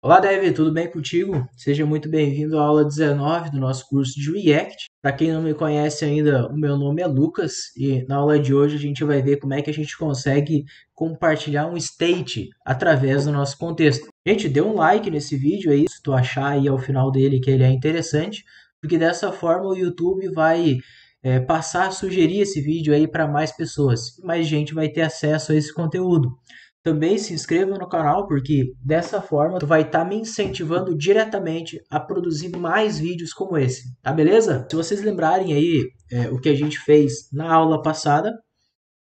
Olá, Dev, tudo bem contigo? Seja muito bem-vindo à aula 19 do nosso curso de React. Para quem não me conhece ainda, o meu nome é Lucas e na aula de hoje a gente vai ver como é que a gente consegue compartilhar um state através do nosso contexto. Gente, dê um like nesse vídeo aí, se tu achar aí ao final dele que ele é interessante, porque dessa forma o YouTube vai passar a sugerir esse vídeo aí para mais pessoas. E mais gente vai ter acesso a esse conteúdo. Também se inscreva no canal, porque dessa forma tu vai estar me incentivando diretamente a produzir mais vídeos como esse, tá beleza? Se vocês lembrarem aí o que a gente fez na aula passada,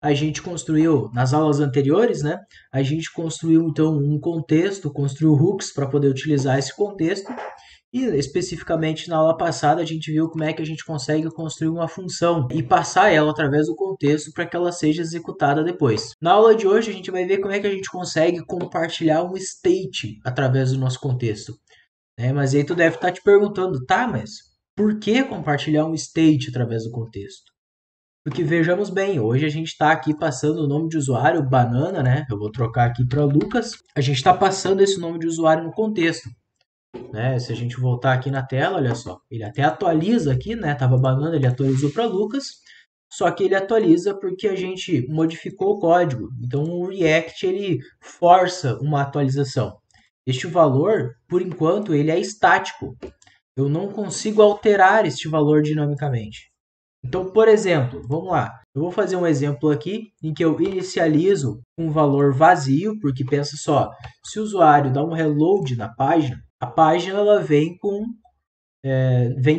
a gente construiu, nas aulas anteriores, né? A gente construiu então um contexto, construiu hooks para poder utilizar esse contexto. E especificamente na aula passada a gente viu como é que a gente consegue construir uma função e passar ela através do contexto para que ela seja executada depois. Na aula de hoje a gente vai ver como é que a gente consegue compartilhar um state através do nosso contexto. Mas aí tu deve estar te perguntando, tá, mas por que compartilhar um state através do contexto? Porque vejamos bem, hoje a gente está aqui passando o nome de usuário, banana, né? Eu vou trocar aqui para Lucas. A gente está passando esse nome de usuário no contexto. Se a gente voltar aqui na tela, olha só, ele até atualiza aqui, né? Tava banana, ele atualizou para Lucas, só que ele atualiza porque a gente modificou o código. Então o React ele força uma atualização. Este valor, por enquanto, ele é estático. Eu não consigo alterar este valor dinamicamente. Então, por exemplo, vamos lá. Eu vou fazer um exemplo aqui em que eu inicializo um valor vazio, porque pensa só, se o usuário dá um reload na página, a página ela vem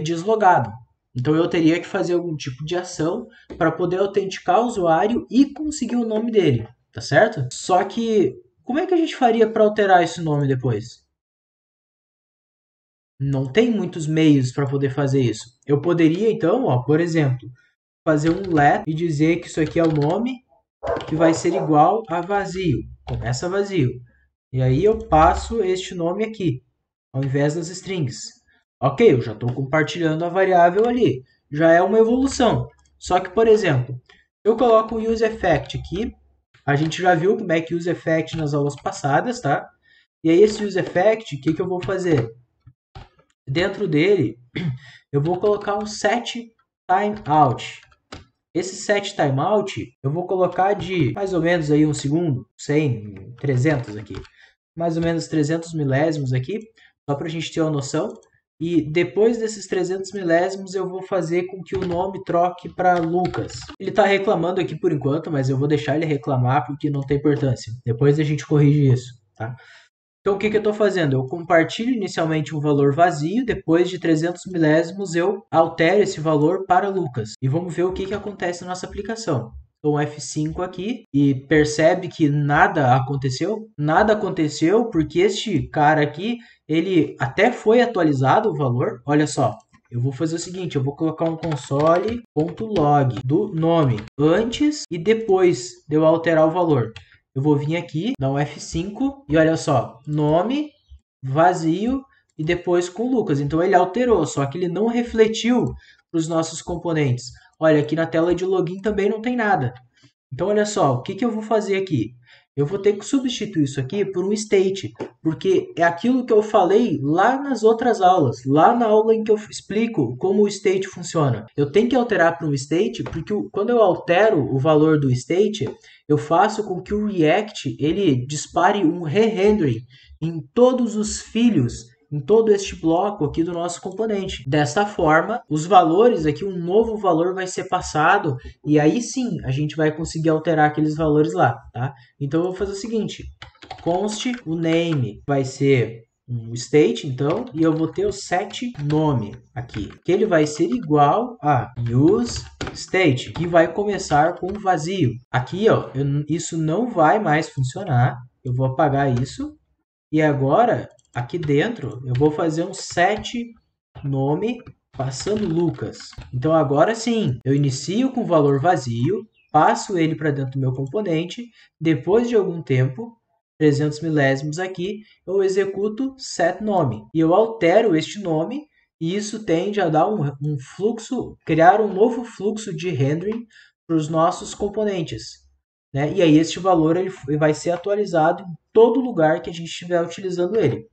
deslogado. Então eu teria que fazer algum tipo de ação para poder autenticar o usuário e conseguir o nome dele, tá certo? Só que como é que a gente faria para alterar esse nome depois? Não tem muitos meios para poder fazer isso. Eu poderia então, ó, por exemplo, fazer um let e dizer que isso aqui é o nome que vai ser igual a vazio. Começa vazio. E aí eu passo este nome aqui, ao invés das strings. Ok, eu já estou compartilhando a variável ali. Já é uma evolução. Só que, por exemplo, eu coloco o useEffect aqui. A gente já viu como é que usa effect nas aulas passadas, tá? E aí esse useEffect, o que eu vou fazer? Dentro dele, eu vou colocar um set timeout. Esse set timeout eu vou colocar de mais ou menos aí um segundo, 100, 300 aqui. Mais ou menos 300 milésimos aqui, só para a gente ter uma noção. E depois desses 300 milésimos eu vou fazer com que o nome troque para Lucas. Ele está reclamando aqui por enquanto, mas eu vou deixar ele reclamar porque não tem importância. Depois a gente corrige isso, tá? Então, o que eu estou fazendo? Eu compartilho inicialmente um valor vazio, depois de 300 milésimos eu altero esse valor para Lucas. E vamos ver o que acontece na nossa aplicação. Então, F5 aqui e percebe que nada aconteceu? Nada aconteceu porque este cara aqui, ele até foi atualizado o valor. Olha só, eu vou fazer o seguinte, eu vou colocar um console.log do nome antes e depois de eu alterar o valor. Eu vou vir aqui, dar um F5 e olha só, nome, vazio e depois com Lucas. Então ele alterou, só que ele não refletiu para os nossos componentes. Olha, aqui na tela de login também não tem nada. Então olha só, o que eu vou fazer aqui? Eu vou ter que substituir isso aqui por um state, porque é aquilo que eu falei lá nas outras aulas, lá na aula em que eu explico como o state funciona. Eu tenho que alterar para um state, porque quando eu altero o valor do state, eu faço com que o React ele dispare um re-rendering em todos os filhos em todo este bloco aqui do nosso componente. Desta forma, os valores aqui, um novo valor vai ser passado e aí sim a gente vai conseguir alterar aqueles valores lá, tá? Então eu vou fazer o seguinte, const o name vai ser um state, então, e eu vou ter o set nome aqui, que ele vai ser igual a use state, que vai começar com vazio. Aqui, ó, isso não vai mais funcionar. Eu vou apagar isso. E agora, aqui dentro, eu vou fazer um set nome passando Lucas. Então agora sim, eu inicio com o valor vazio, passo ele para dentro do meu componente, depois de algum tempo, 300 milésimos aqui, eu executo set nome. E eu altero este nome e isso tende a dar um fluxo, criar um novo fluxo de rendering para os nossos componentes. Né? E aí este valor ele vai ser atualizado em todo lugar que a gente estiver utilizando ele.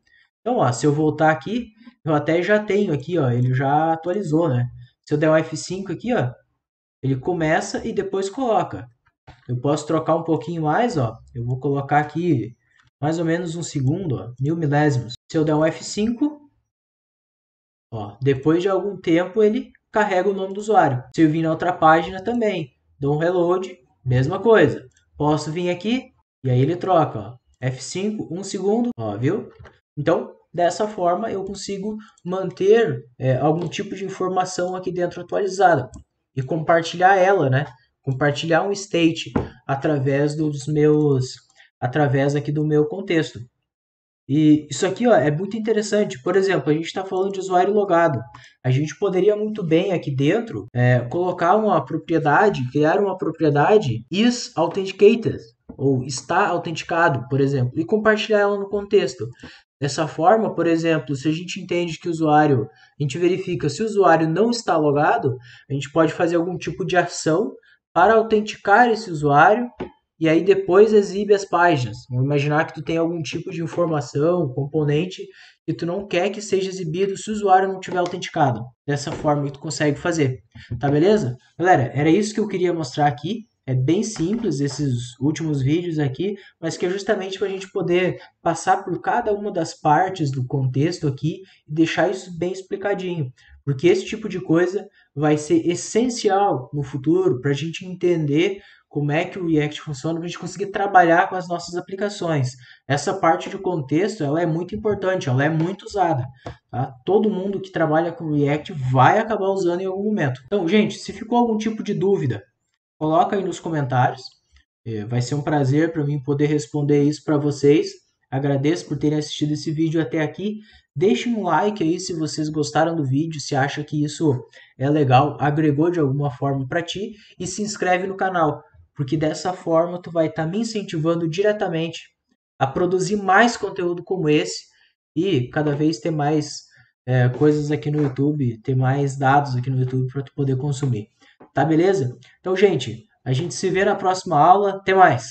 Então, ó, se eu voltar aqui, eu até já tenho aqui, ó, ele já atualizou, né? Se eu der um F5 aqui, ó, ele começa e depois coloca. Eu posso trocar um pouquinho mais, ó. Eu vou colocar aqui mais ou menos um segundo, ó, 1000 milésimos. Se eu der um F5, ó, depois de algum tempo ele carrega o nome do usuário. Se eu vir na outra página também, dou um reload, mesma coisa. Posso vir aqui e aí ele troca, ó, F5, um segundo, ó, viu? Então, dessa forma eu consigo manter algum tipo de informação aqui dentro atualizada e compartilhar ela, né? Compartilhar um state através aqui do meu contexto. E isso aqui, ó, é muito interessante. Por exemplo, a gente está falando de usuário logado. A gente poderia muito bem aqui dentro colocar uma propriedade, criar uma propriedade is authenticated ou está autenticado, por exemplo, e compartilhar ela no contexto. Dessa forma, por exemplo, se a gente entende que o usuário, a gente verifica se o usuário não está logado, a gente pode fazer algum tipo de ação para autenticar esse usuário e aí depois exibe as páginas. Vamos imaginar que tu tem algum tipo de informação, componente, que tu não quer que seja exibido se o usuário não tiver autenticado. Dessa forma que tu consegue fazer. Tá beleza? Galera, era isso que eu queria mostrar aqui. É bem simples esses últimos vídeos aqui, mas que é justamente para a gente poder passar por cada uma das partes do contexto aqui e deixar isso bem explicadinho. Porque esse tipo de coisa vai ser essencial no futuro para a gente entender como é que o React funciona para a gente conseguir trabalhar com as nossas aplicações. Essa parte de contexto ela é muito importante, ela é muito usada. Tá? Todo mundo que trabalha com React vai acabar usando em algum momento. Então, gente, se ficou algum tipo de dúvida, coloca aí nos comentários. Vai ser um prazer para mim poder responder isso para vocês. Agradeço por terem assistido esse vídeo até aqui. Deixe um like aí se vocês gostaram do vídeo, se acha que isso é legal, agregou de alguma forma para ti e se inscreve no canal, porque dessa forma tu vai estar me incentivando diretamente a produzir mais conteúdo como esse e cada vez ter mais coisas aqui no YouTube, ter mais dados aqui no YouTube para tu poder consumir. Tá beleza? Então, gente, a gente se vê na próxima aula. Até mais!